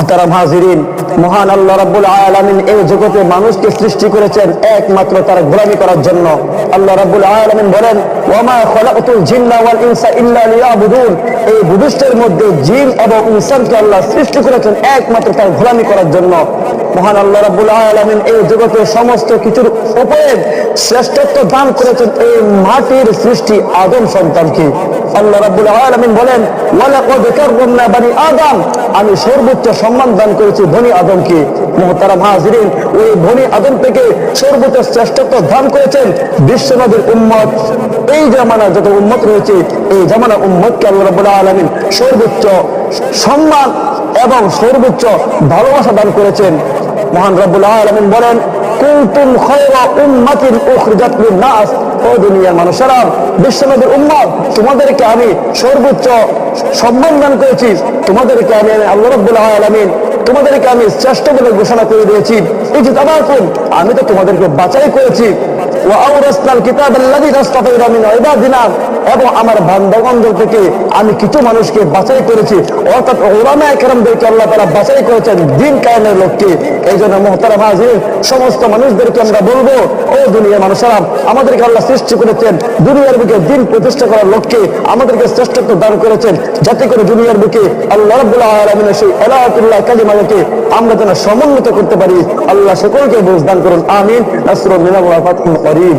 মুহতারাম হাজিরিন, মহান আল্লাহ রাব্বুল আলামিন এই জগতে মানুষকে সৃষ্টি করেছেন একমাত্র তার গোলামি করার জন্য। আল্লাহ রাব্বুল আলামিন বলেন, ওয়া মা খালাকতুল জিন্না ওয়াল ইনসা ইল্লা লিয়াবুদুন। এই ভূপৃষ্ঠের মধ্যে জিন এবং ইনসানকে আল্লাহ সৃষ্টি করেছেন একমাত্র তার গোলামি করার জন্য। মহান আল্লাহ রাব্বুল আলামিন এই জগতের সমস্ত কিছুর উপরে শ্রেষ্ঠত্ব দান করেছেন এই মাটির সৃষ্টি আদম সন্তানকে। আল্লাহ রাব্বুল আলামিন বলেন, ওয়ালাকাদ কাররামনা বানি আদম। আমি সর্বোচ্চ সম্মান দান করেছি বনি আদমকে। মুহতারাম হাজিরিন, ওই বনি আদম থেকে সর্বোচ্চ শ্রেষ্ঠত্ব দান করেছেন বিশ্বনবীর উম্মত। এই জামানার যত উম্মত রয়েছে, এই জামানার উম্মতকে আল্লাহ রাব্বুল আলামিন সর্বোচ্চ সম্মান এবং সর্বোচ্চ ভালোবাসা দান করেছেন। মহান রাব্বুল আলামিন বলেন, কুনতুম খায়রা উম্মাতিন উখরিজাত লিন-নাস। ও দুনিয়ার মানুষেরা, বিশ্বনবীর উম্মত, তোমাদেরকে আমি সর্বোচ্চ সম্মান দান করেছি। তোমাদেরকে আমি আল্লাহ রাব্বুল আলামিন তোমাদেরকে আমি শ্রেষ্ঠ বলে ঘোষণা করে দিয়েছি। এই যে তাবাকুম, আমি তো তোমাদেরকে বাছাই করেছি। ওয়া আওরাসনাল কিতাবাল্লাযী নাসতাফাইনা মিন ইবাদিনা। এবং আমার বান্দাগণদের থেকে আমি কিছু মানুষকে বাছাই করেছি, অর্থাৎ উলামায়ে কেরামদেরকে আল্লাহ তাআলা বাছাই করেছেন দ্বীন কায়েমের লক্ষ্যে। এই জন্য মুহতারাম হাজির, সমস্ত মানুষদেরকে আমরা বলবো, ও দুনিয়ার মানুষেরা, আমাদেরকে আল্লাহ সৃষ্টি করেছেন দুনিয়ার বুকে দ্বীন প্রতিষ্ঠা করার লক্ষ্যে, আমাদেরকে শ্রেষ্ঠত্ব দান করেছেন যাতে করে দুনিয়ার বুকে আল্লাহ রাব্বুল আলামিনের সেই আলাতুল্লাহ কালিমাকে আমরা যেন সমুন্নত করতে পারি। আল্লাহ সকলকে বুঝ দান করুন, আমিন। নাসরুন মিনাল্লাহি ওয়া ফাতহুন করিব।